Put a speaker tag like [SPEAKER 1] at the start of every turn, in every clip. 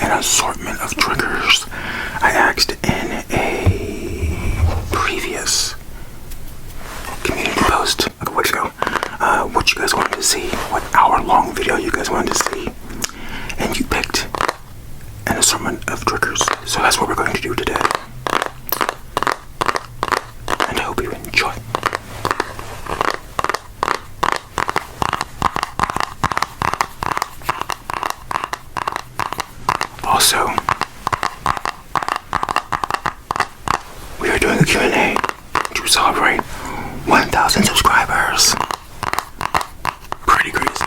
[SPEAKER 1] an assortment of triggers. I asked in a previous community post a couple weeks ago what you guys wanted to see, what hour-long video you guys wanted to see, and you picked an assortment of triggers. So that's what we're going to do today. And I hope you enjoy. Also, we are doing a Q&A to celebrate 1,000 subscribers. Pretty crazy.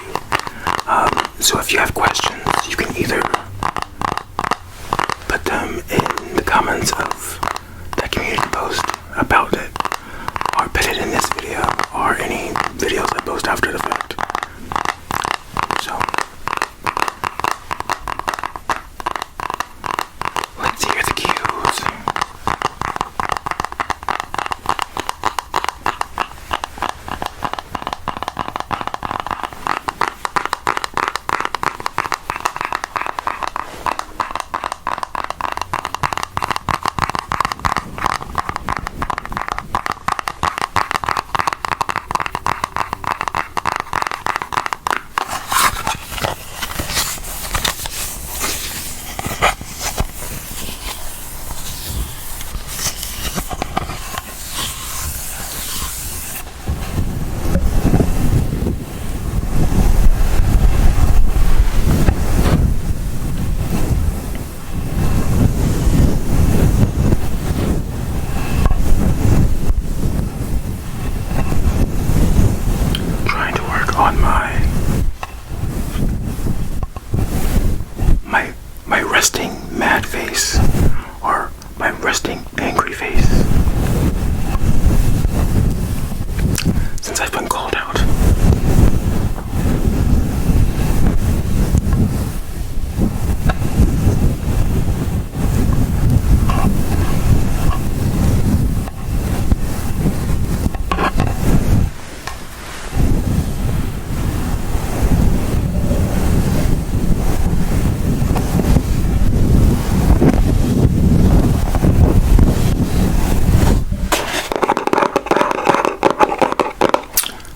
[SPEAKER 1] So if you have questions, you can either put them in the comments of that community post about it, or put it in this video, or any videos I post after the fact. So, let's hear the cues. On my resting mad face, or my resting angry face, since I've been called out.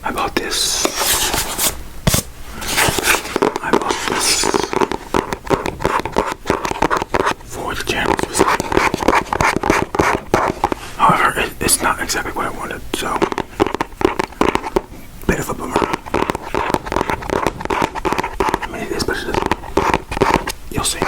[SPEAKER 1] I bought this for the channel specifically. However, it's not exactly what I wanted, so bit of a bummer. I mean, it is, but it isn't. You'll see.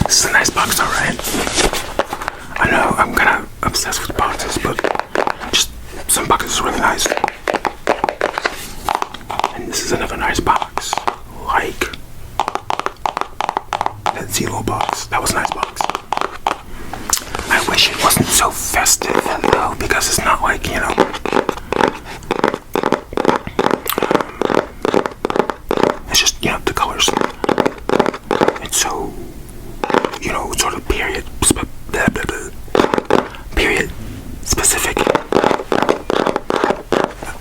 [SPEAKER 1] This is a nice box, alright. I know I'm kind of obsessed with boxes, but just some boxes are really nice. And this is another nice box. Like that CeeLo box. That was a nice box. I wish it wasn't so festive, though, because it's not like, you know, it's just, you know, the colors. It's so, you know, sort of period specific.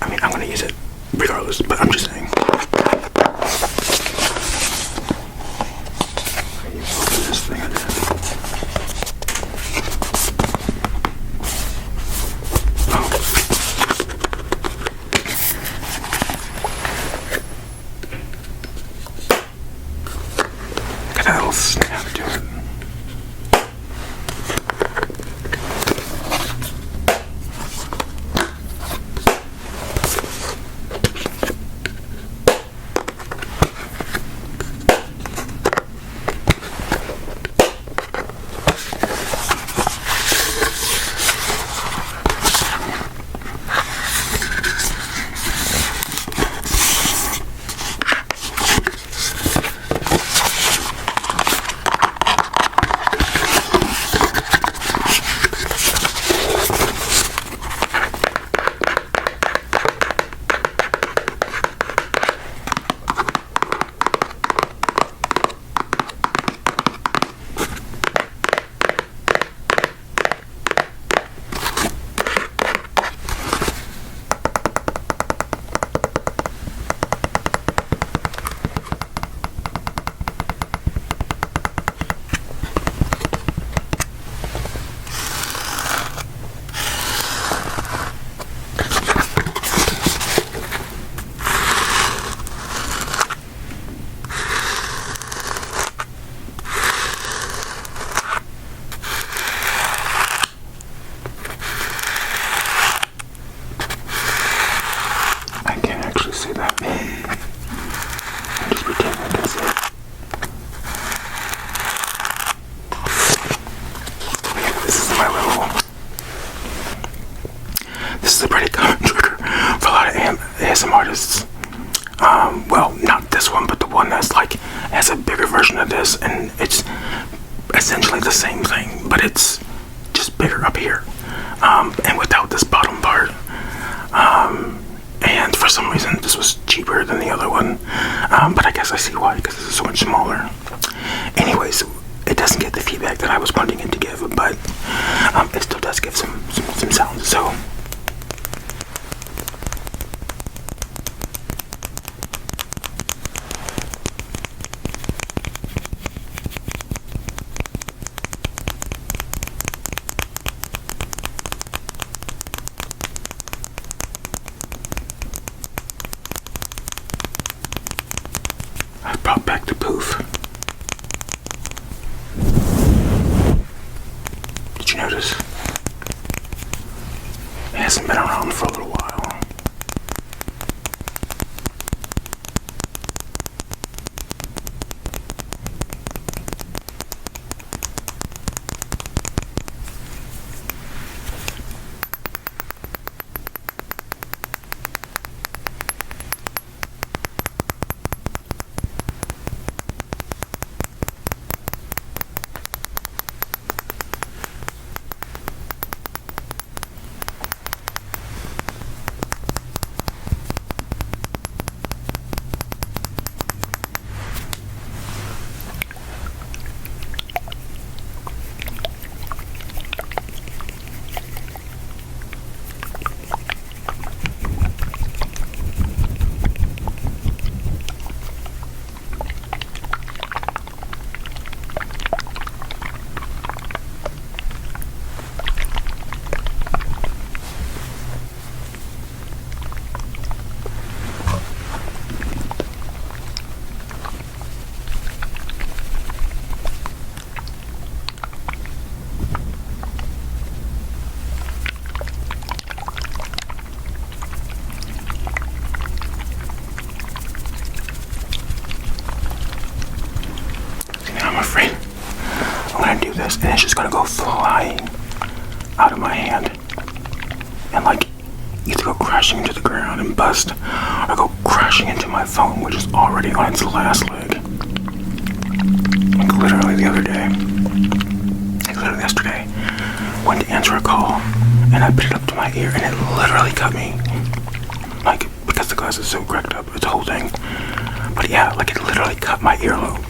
[SPEAKER 1] I mean, I'm gonna use it regardless, but I'm just saying. Can you open this thing again? Got a little snap to it. this is a pretty common trigger for a lot of ASM artists. Well, not this one, but the one that's like has a bigger version of this, and it's essentially the same thing, but it's just bigger up here, and without this bottom part. And for some reason, this was cheaper than the other one, but I guess I see why, because this is so much smaller. Anyways, it doesn't get the feedback that I was wanting it to give, but it still does give some sounds. So. I brought back the poof. Did you notice? It hasn't been around for a little while. And it's just gonna go flying out of my hand and like either go crashing into the ground and bust or go crashing into my phone, which is already on its last leg. Like literally the other day, like literally yesterday, went to answer a call and I put it up to my ear and it literally cut me, like because the glass is so cracked up, it's a whole thing. But yeah, like it literally cut my earlobe,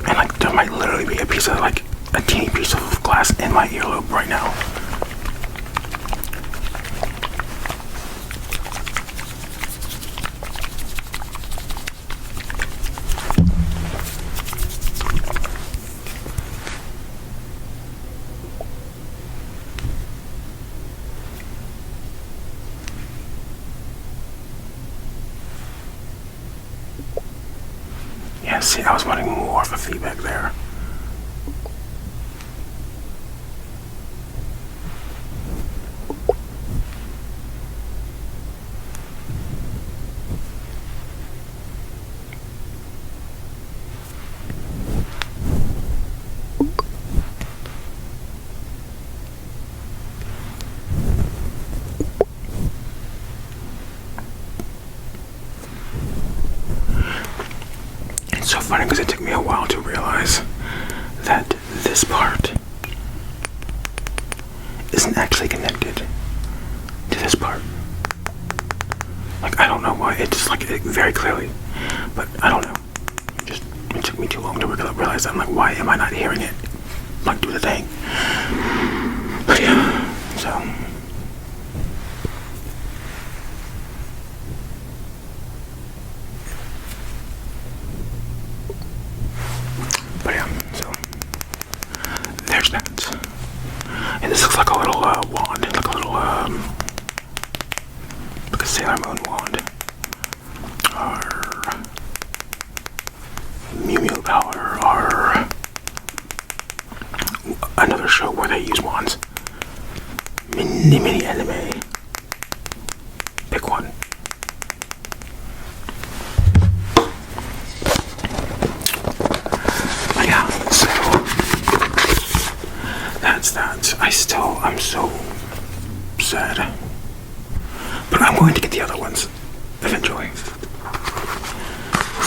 [SPEAKER 1] and like there might literally be a piece of like a teeny piece of glass in my earlobe right now. Yeah, see, I was wanting more of a feedback there. It's so funny because it took me a while to realize that this part isn't actually connected to this part. Like, I don't know why, it just like it very clearly, but I don't know. It took me too long to realize that. I'm like, why am I not hearing it like do the thing? But yeah, so. But yeah, so there's that. And this looks like a little wand, like a little like a Sailor Moon wand, or Mew Mew Power, or another show where they use wands. Mini anime. Pick one. But yeah, so that's that. I'm so sad I'm going to get the other ones eventually.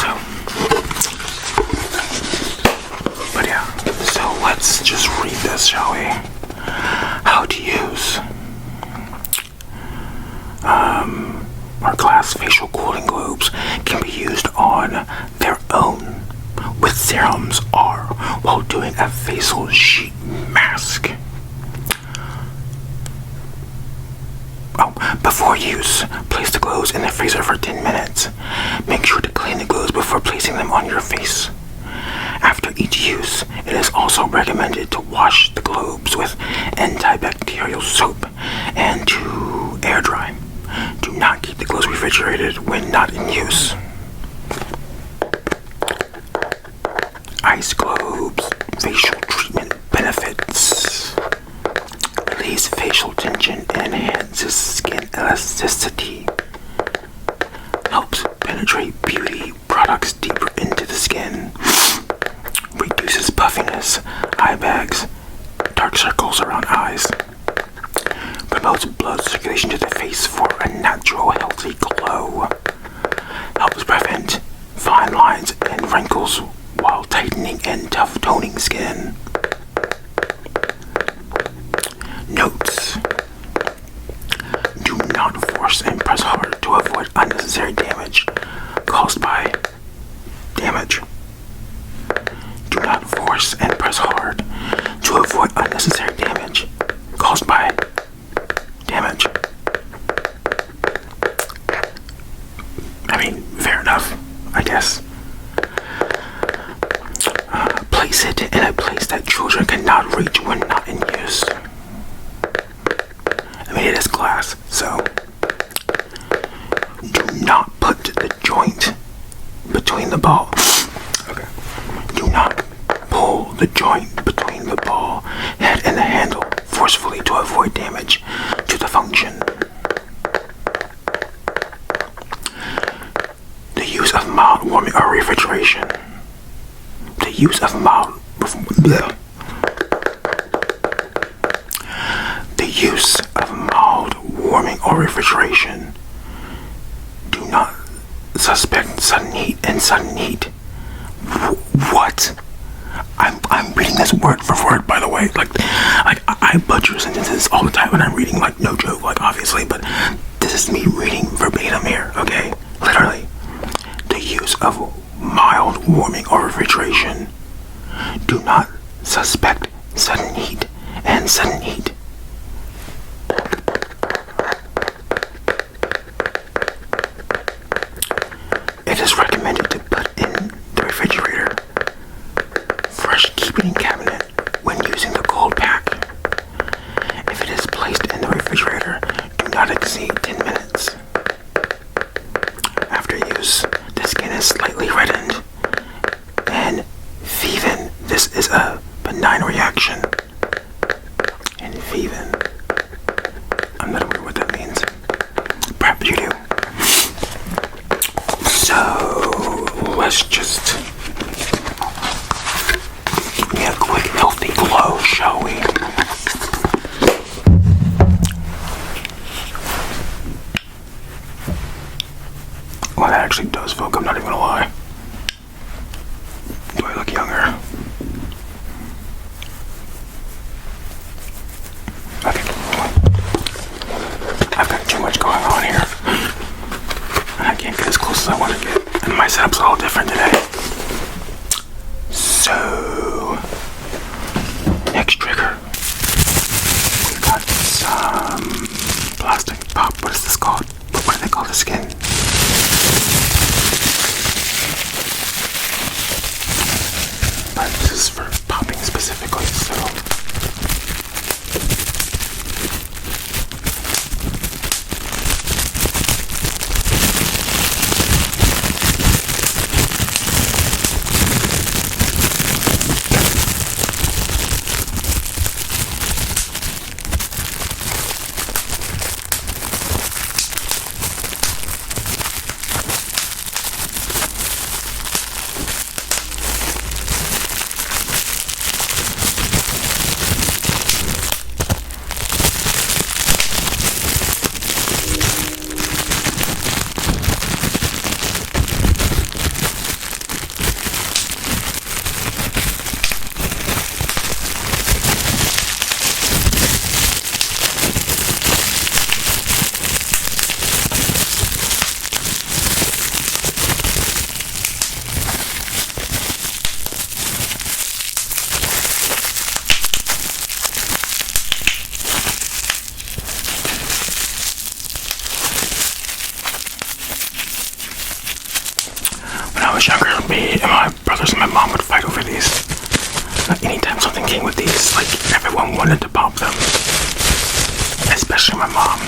[SPEAKER 1] So, but yeah, so let's just read this, shall we? How to use our glass facial cooling globes can be used on their own with serums or while doing a facial sheet mask. Before use, place the globes in the freezer for 10 minutes. Make sure to clean the globes before placing them on your face. After each use, it is also recommended to wash the globes with antibacterial soap and to air dry. Do not keep the globes refrigerated when not in use. Ice globes facial treatment benefits. Release facial tension and enhances skin elasticity. Helps penetrate beauty products deeper into the skin. Reduces puffiness, eye bags, dark circles around eyes. Promotes blood circulation to the face for a natural, healthy glow. Helps prevent fine lines and wrinkles while tightening and tough toning skin. Notes. Do not force and press hard to avoid unnecessary damage caused by damage. Do not force and press hard to avoid unnecessary damage caused by damage. I mean, fair enough, I guess. Place it in a place that children cannot reach when not in use. I mean, it is glass, so do not put the joint between the ball. Okay. Do not pull the joint between the ball head and the handle forcefully to avoid damage to the function. The use of mild warming or refrigeration. The use of mild warming or refrigeration. Do not suspect sudden heat and sudden heat. What? I'm reading this word for word, by the way. Like I butcher sentences all the time when I'm reading, like, no joke, like, obviously, but this is me reading verbatim here, okay? Literally. The use of mild warming or refrigeration. Do not suspect sudden heat and sudden heat. It is recommended to put in the refrigerator fresh keeping cabinet when using the cold pack. If it is placed in the refrigerator, do not exceed 10 minutes. After use, the skin is slightly reddened and feven. This is a benign reaction. And feven. I'm not aware what that means. Perhaps you do. So let's just give me a quick healthy glow, shall we? Well, that actually does feel good, I'm not even gonna lie. Do I look younger? Okay. I've got too much going on here. And I can't get as close as I want to get. And my setup's a little different today. So, next trigger. We got some plastic pop. What is this called? What do they call the skin? But this is for popping specifically, so. brothers and my mom would fight over these. Anytime something came with these, like everyone wanted to pop them, especially my mom.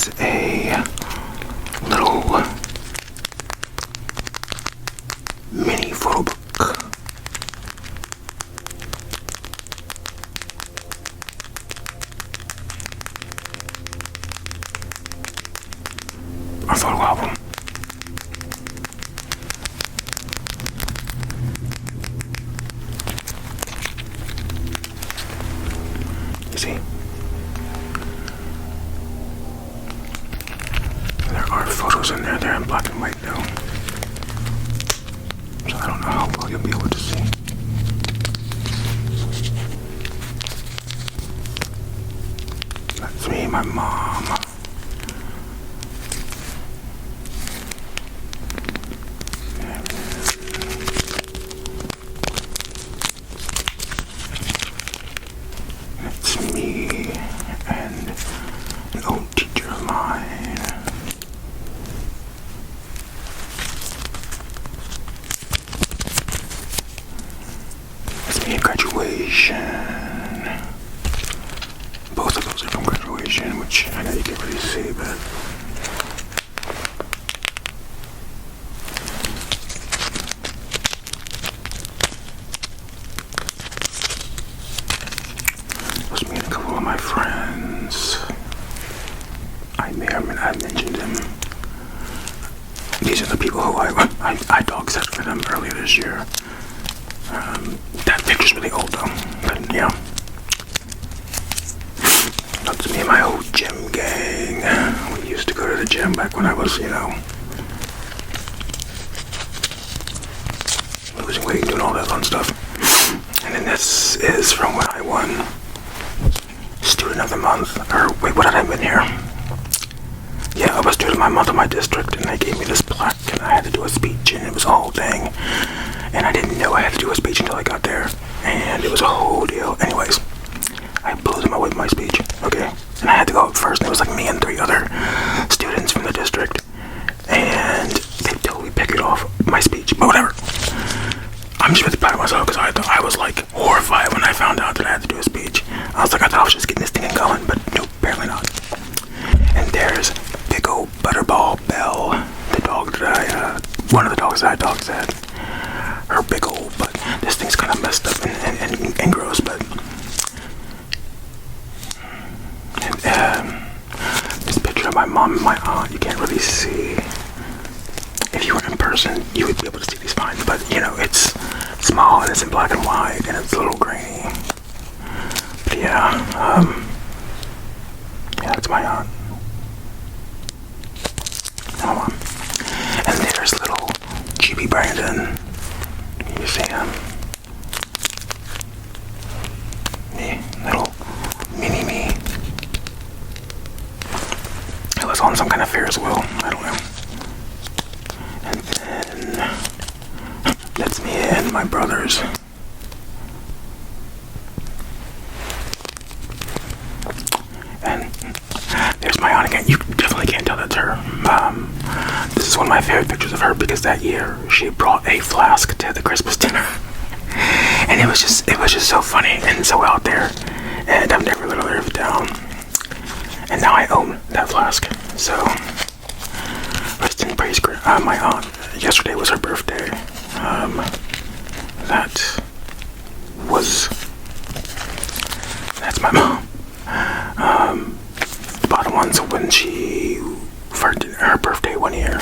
[SPEAKER 1] is a little mini photo book. A photo album. You see? There are photos in there. They're in black and white though. So I don't know how well you'll be able to see. That's me, my mom. That's me and an old teacher of mine. That's me at graduation. Both of those are from graduation, which I know you can't really see, but it was me and a couple of my friends. I mentioned them. These are the people who I dog sat for them earlier this year. That picture's really old though, but yeah. That's me and my old gym gang. We used to go to the gym back when I was, losing weight and doing all that fun stuff. And then this is from when I won Student of the Month. Or wait, what did I win here? Yeah, I was Student of my Month in my district, and they gave me this plaque, and I had to do a speech, and it was a whole thing. And I didn't know I had to do a speech until I got there, and it was a whole deal. Anyways, I blew my way with my speech, okay? And I had to go up first, and it was like me and 3 other students from the district, and they totally picked it off my speech, but whatever. I'm just really proud of myself because I was like horrified when I found out that I had to do a speech. I was like, I thought I was just getting this thing going, but nope, apparently not. And there's big old Butterball Belle, the dog that one of the dogs that I dog sat. Her big old butt. This thing's kind of messed up and gross, but this picture of my mom and my aunt, you can't really see. If you were in person, you would be able to see these fine, but it's small and it's in black and white and it's a little grainy. But yeah, that's my aunt. My mom. And there's little Chibi Brandon. You see him? Little mini me. It was on some kind of Ferris wheel. I don't know. And then that's me and my brothers. And there's my aunt again. You definitely can't tell that's her. This is one of my favorite pictures of her because that year she brought a flask to the Christmas dinner. And it was just so funny and so out there. And I've never let her live down. And now I own that flask. So rest in praise, my aunt. Yesterday was her birthday. That's my mom. The bottom one. So when for her birthday one year,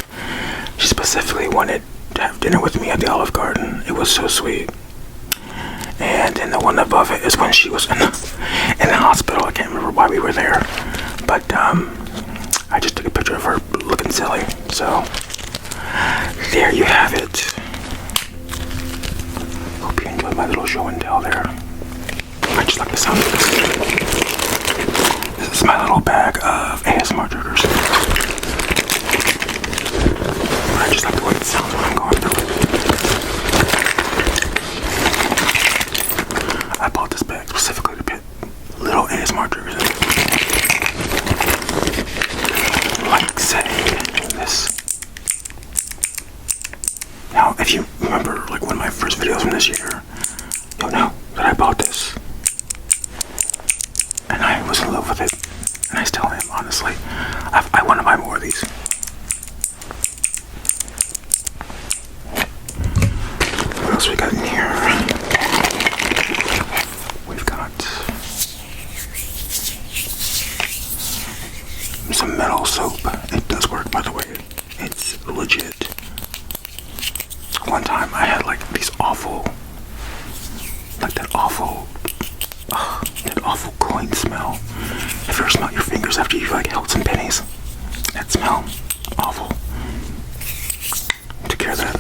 [SPEAKER 1] she specifically wanted to have dinner with me at the Olive Garden. It was so sweet. And then the one above it is when she was in the hospital. I can't remember why we were there, but I just took a picture of her looking silly. So there you have it. Hope you enjoyed my little show and tell there. I just like the sound of this. This is my little bag of ASMR triggers. I just like the way it sounds when I'm going through it. I bought this bag specifically to put little ASMR triggers in it. Like, say, this. Now, if you remember, like, one of my first videos from this year, you'll know that I bought this. And I was in love with it. And I still am, honestly. honestly. I want to buy more of these. What else we got in here? We've got some metal soap. It does work, by the way. It's legit. One time I had like these awful, like that awful coin smell. Have you ever smelled your fingers after you've like held some pennies? That smell, awful. Took care of that.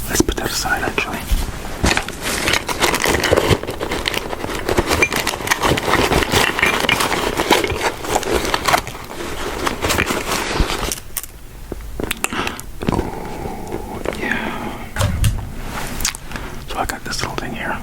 [SPEAKER 1] Let's put that aside actually. I got this little thing here.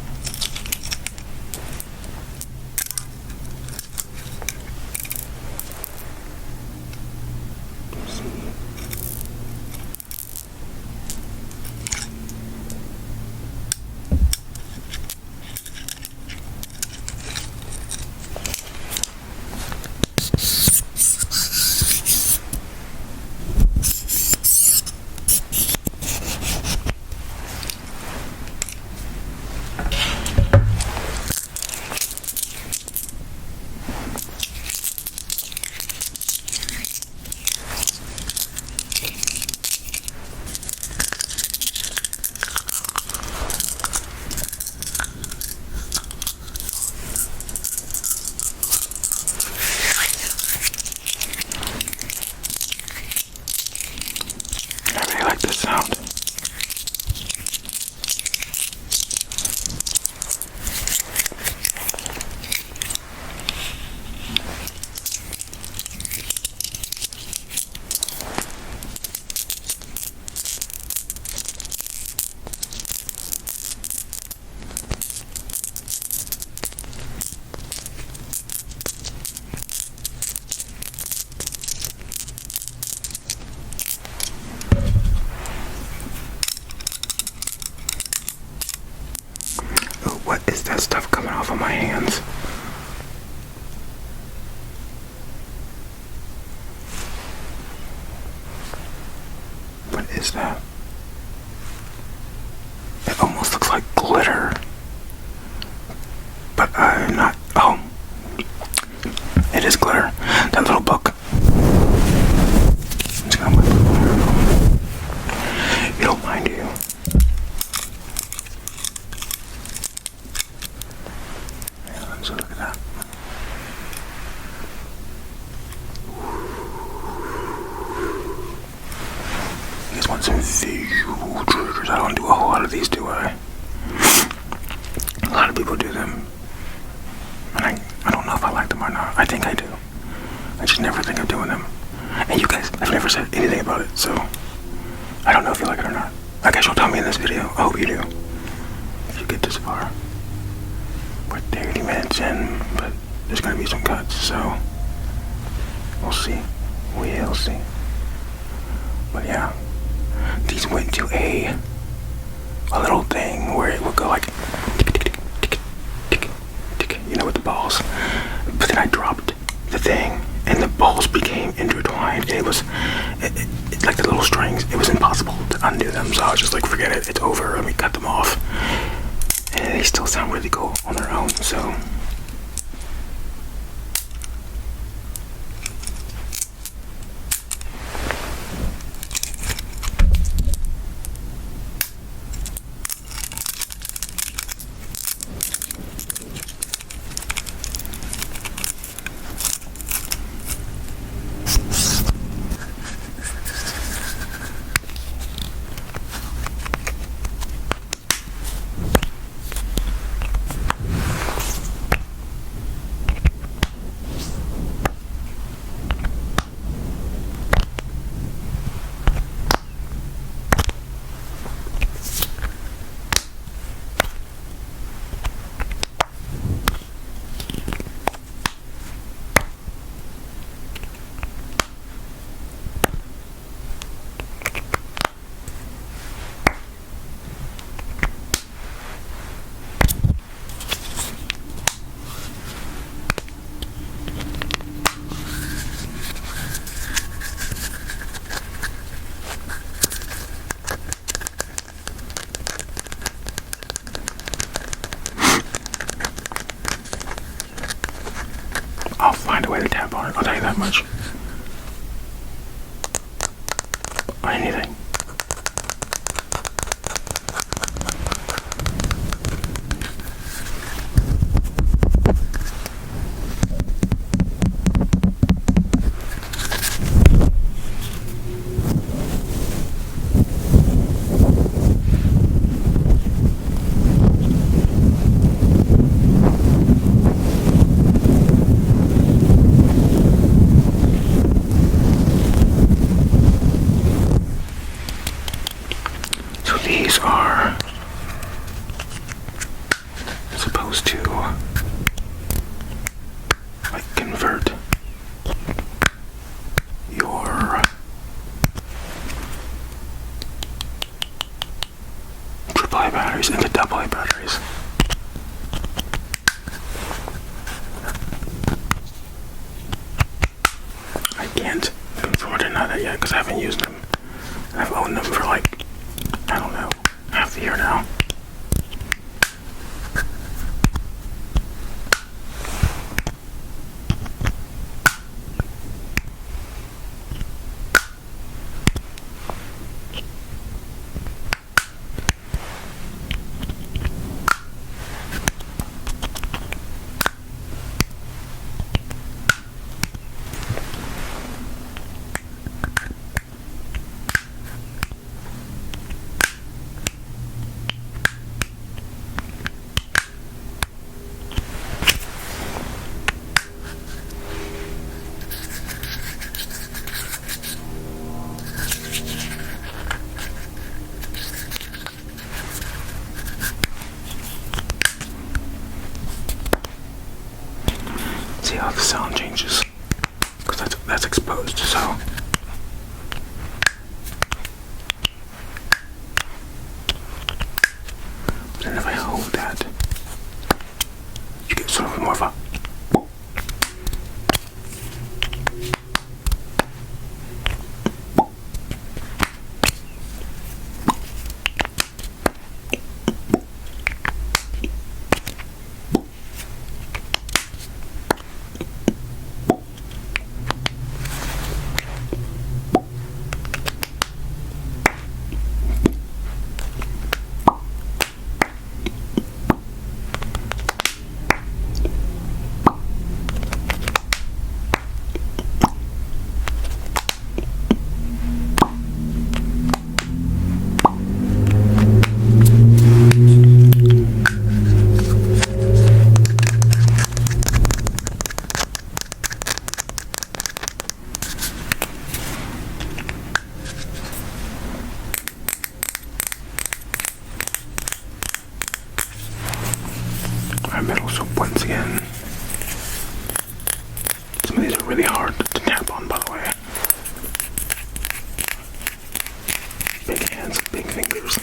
[SPEAKER 1] What is that stuff coming off of my hands? What is that? It almost looks like glitter. But I'm not. Oh. It is glitter. That little book. I'm just gonna wipe it over. You don't mind, do you? So look at that. You guys want some visual triggers? I don't do a whole lot of these, do I? A lot of people do them. And I don't know if I like them or not. I think I do. I just never think of doing them. And you guys have never said anything about it, so I don't know if you like it or not. I guess you'll tell me in this video. I hope you do. If you get this far. We're 30 minutes in, but there's gonna be some cuts, so we'll see. We'll see. But yeah, these went to a little thing where it would go like tick, tick, tick, tick, tick, tick, you know, with the balls. But then I dropped the thing, and the balls became intertwined. And it was like the little strings. It was impossible to undo them, so I was just like, forget it. It's over. Let me cut them off. And they still sound really cool on their own, so. way to tap on it, I'll tell you that much. On anything. These are supposed to like convert your AAA batteries into AA batteries. I can't confirm or deny that yet because I haven't used them. I've owned them for like, I don't know, half the year now. See how the sound changes, because that's exposed. So then if I hold that, you get sort of more of a metal. So once again, some of these are really hard to tap on, by the way. Big hands, big fingers.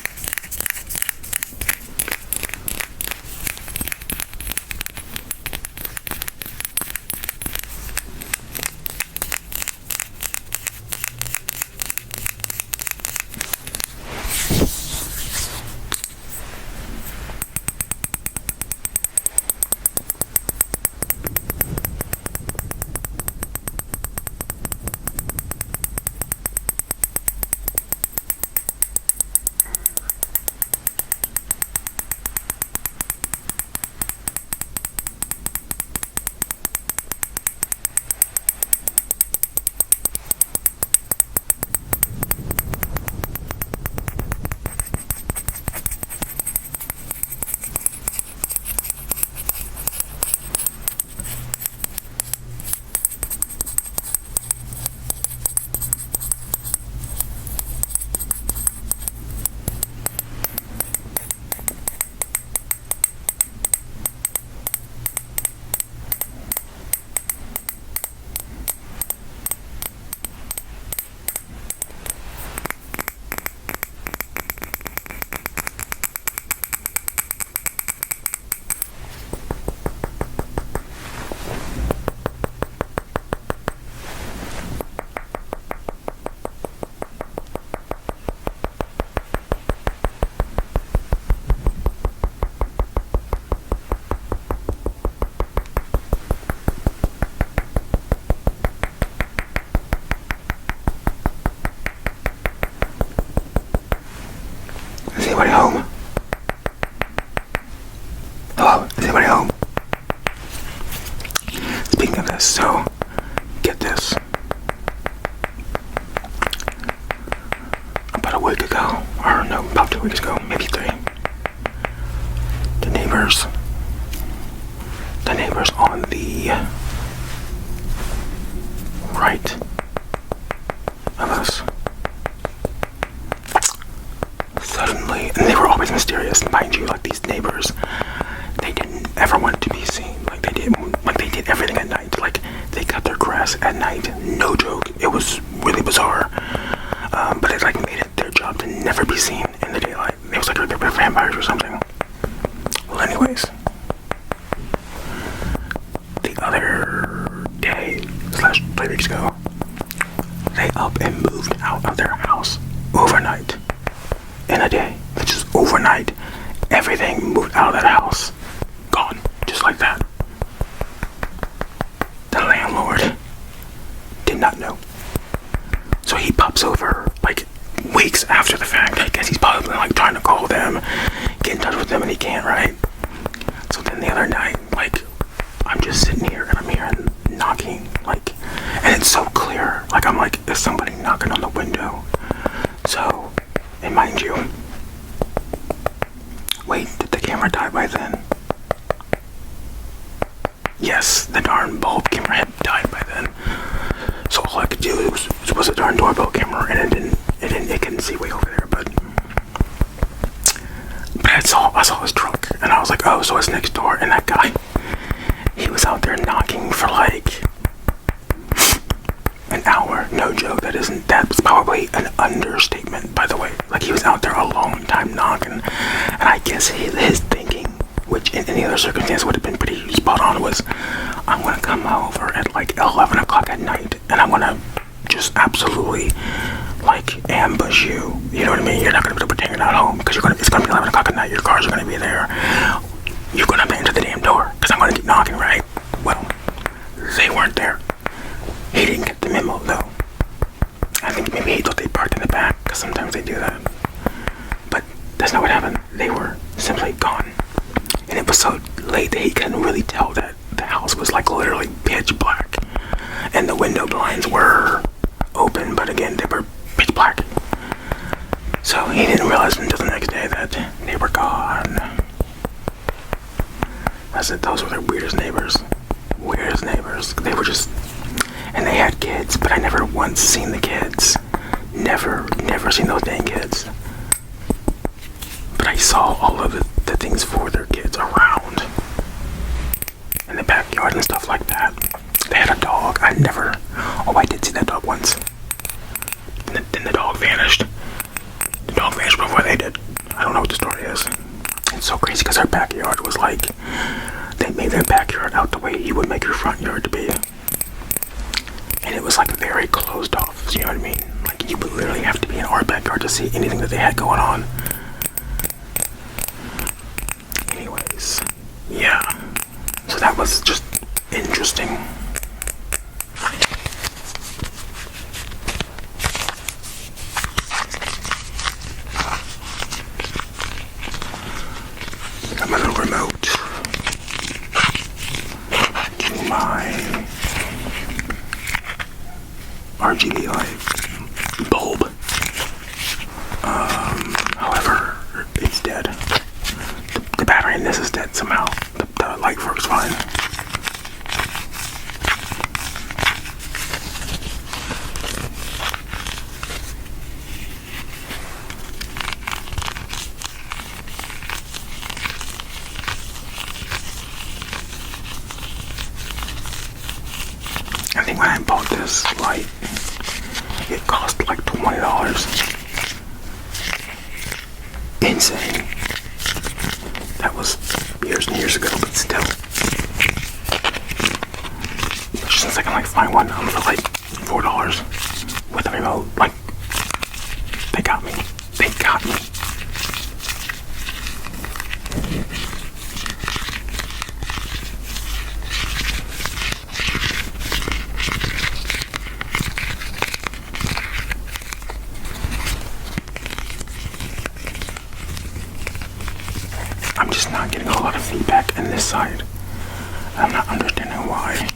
[SPEAKER 1] neighbors on the right of us suddenly, and they were always mysterious, mind you, like these neighbors, they didn't ever want to be seen, like they did everything at night, like they cut their grass at night, no joke, it was really bizarre, but it like made it their job to never be seen in the daylight. It was like they're vampires or something. Well, anyways, the other day slash 3 weeks ago, they up and moved out of their house overnight. In a day, just overnight, everything moved out of that house, gone, just like that. The landlord did not know, so he pops over like weeks after the fact. I guess he's probably like trying to call them, get in touch with them, and he can't, right? So then the other night, like, I'm just sitting here and I'm hearing knocking, like, and it's so clear, like I'm like, is somebody knocking on the window? So, and mind you, wait, did the camera die by then? Yes, the darn bulb camera had died by then. So all I could do was a darn doorbell camera, and it couldn't see way over there, but I saw his truck, and I was like, oh, so it's next door, and that guy, he was out there knocking for like an hour, no joke, that's probably an understatement, by the way. Like, he was out there a long time knocking, and I guess his thinking, which in any other circumstance would have been pretty spot on, was, I'm gonna come over at like 11 o'clock at night, and I'm gonna just absolutely like ambush you, you know what I mean? You're not gonna be able to hang out home, because it's gonna be 11 o'clock at night, your cars are gonna be there, you're gonna have to enter the damn door, because I'm gonna keep knocking, right? Well, they weren't there. He didn't get the memo, though. I think maybe he thought they parked in the back, because sometimes they do that. But that's not what happened. They were simply gone. And it was so late that he couldn't really tell that the house was like literally pitch black. And the window blinds were open, but again, they were pitch black. So he didn't realize until the next day that they were gone. I said those were their weirdest neighbors. Weirdest neighbors. They were just... And they had kids, but I never once seen the kids. Never seen those dang kids. But I saw all of the things for their kids around. In the backyard and stuff like that. They had a dog. I did see that dog once. Then the dog vanished. The dog vanished before they did. I don't know what the story is. It's so crazy because our backyard was like... They made their backyard out the way you would make your front yard to be. And it was like very closed off, you know what I mean? Like, you would literally have to be in our backyard to see anything that they had going on. Anyways, yeah. So that was just interesting. Got my little remote to my RGB light bulb. However, it's dead. The battery in this is dead somehow. The light works fine. I think when I bought this light, it cost like $20. Insane. That was years and years ago, but still. Since I can like find one for like $4 with a remote, like, they got me. They got me. I'm just not getting a lot of feedback in this side. I'm not understanding why.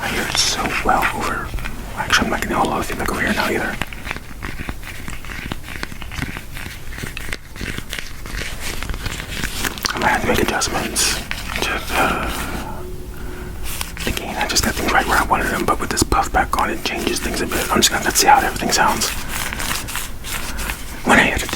[SPEAKER 1] I hear it so well over. Actually, I'm not getting a lot of feedback over here now either. might have to make adjustments. Again, I just got things right where I wanted them, but with this puff back on, it changes things a bit. I'm just gonna see how everything sounds when I edit.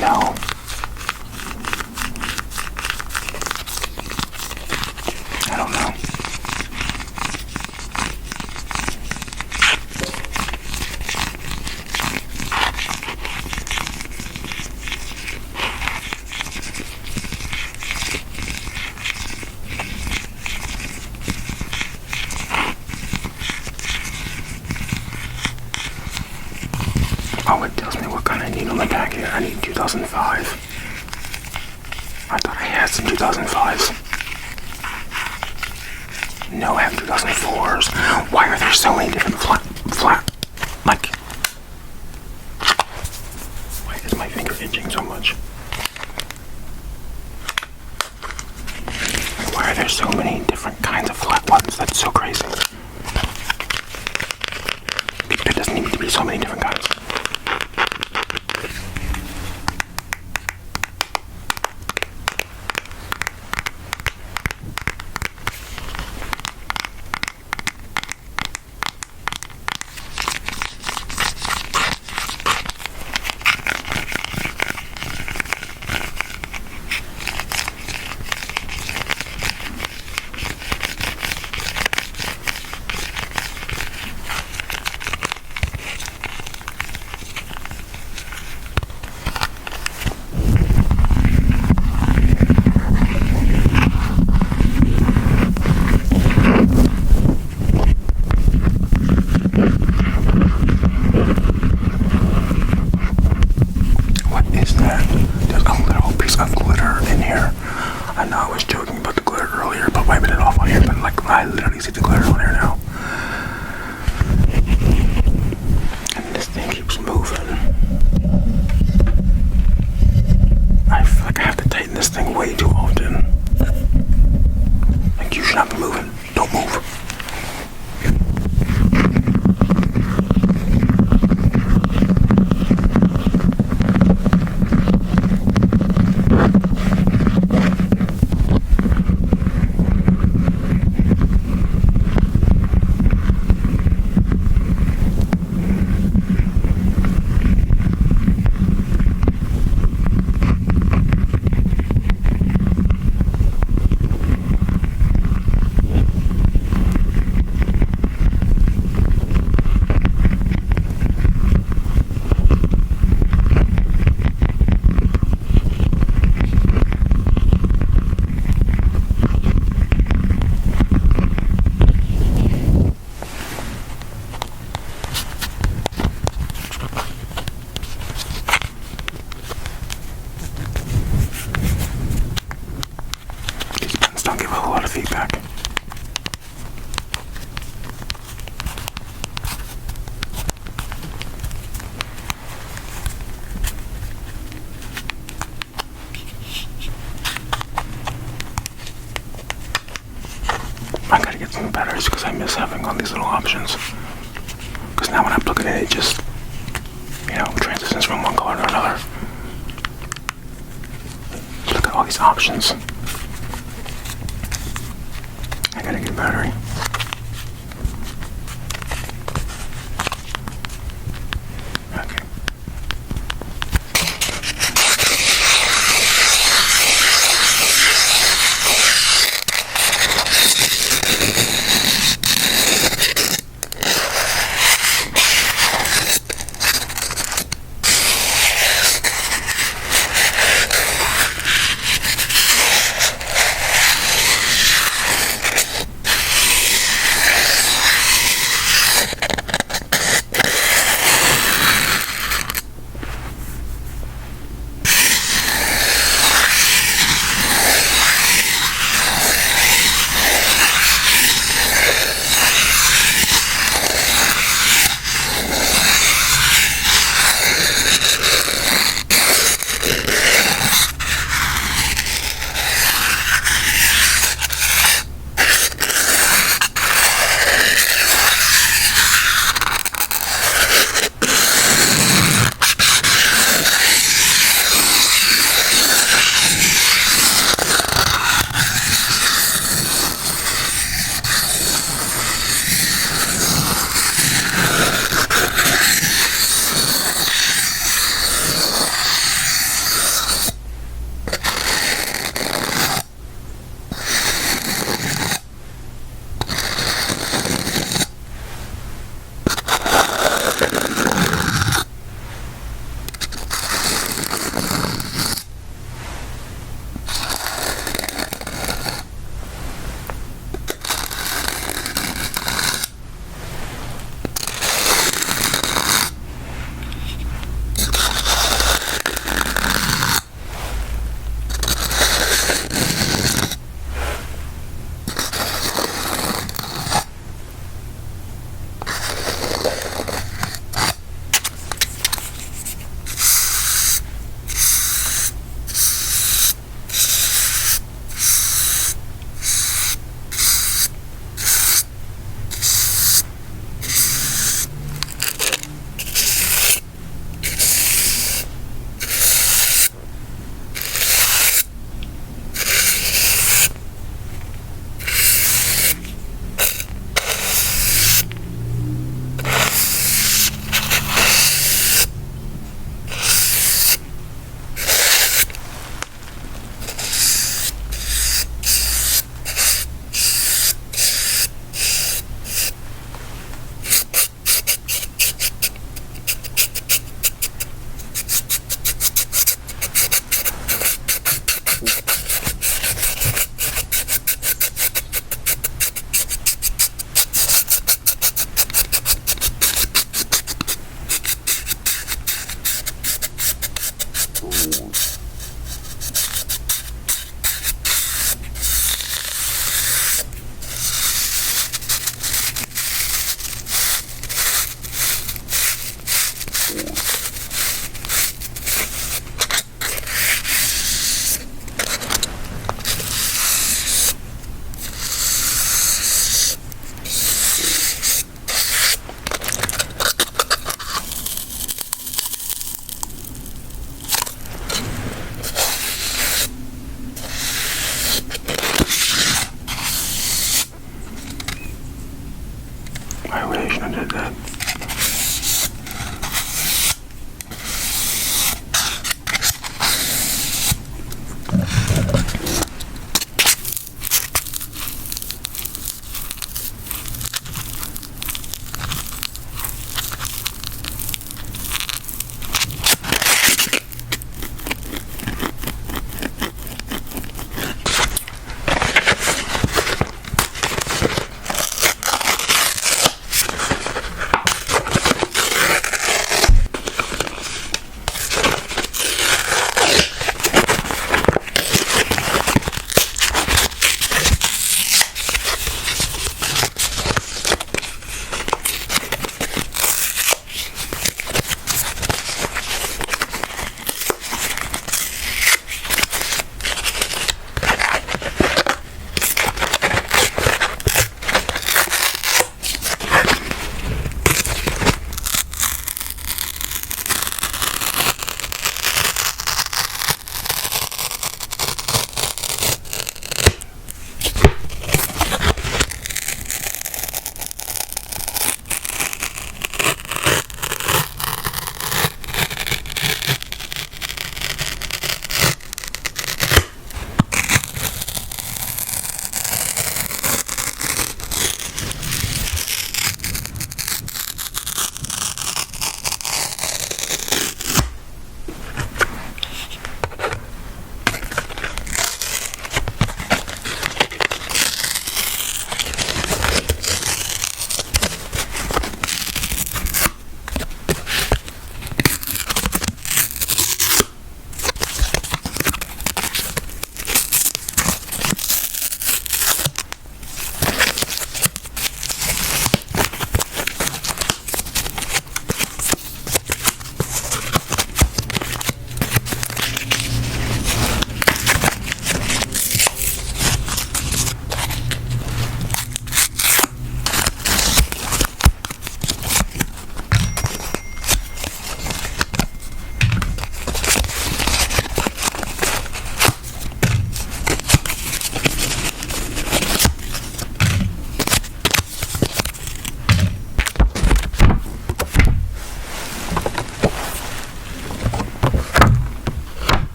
[SPEAKER 1] No. I don't know. Oh, it tells me what kind I need on the back here. I need 2005. I thought I had some 2005s. No, I have 2004s. Why are there so many different flat, like, why is my finger itching so much? Why are there so many different kinds of flat ones? That's so crazy. There doesn't need to be so many different kinds. I literally see the glitter on there now. And this thing keeps moving. I feel like I have to tighten this thing way too often. Like, you should not be moving. Don't move. Feedback. I gotta get some batteries because I miss having all these little options. Because now when I plug it in, it just, transitions from one color to another. Look at all these options. I gotta get a battery. Okay.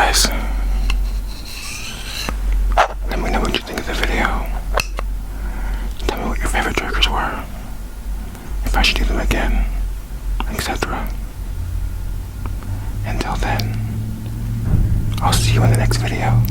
[SPEAKER 1] guys. Let me know what you think of the video. Tell me what your favorite triggers were. If I should do them again, etc. Until then, I'll see you in the next video.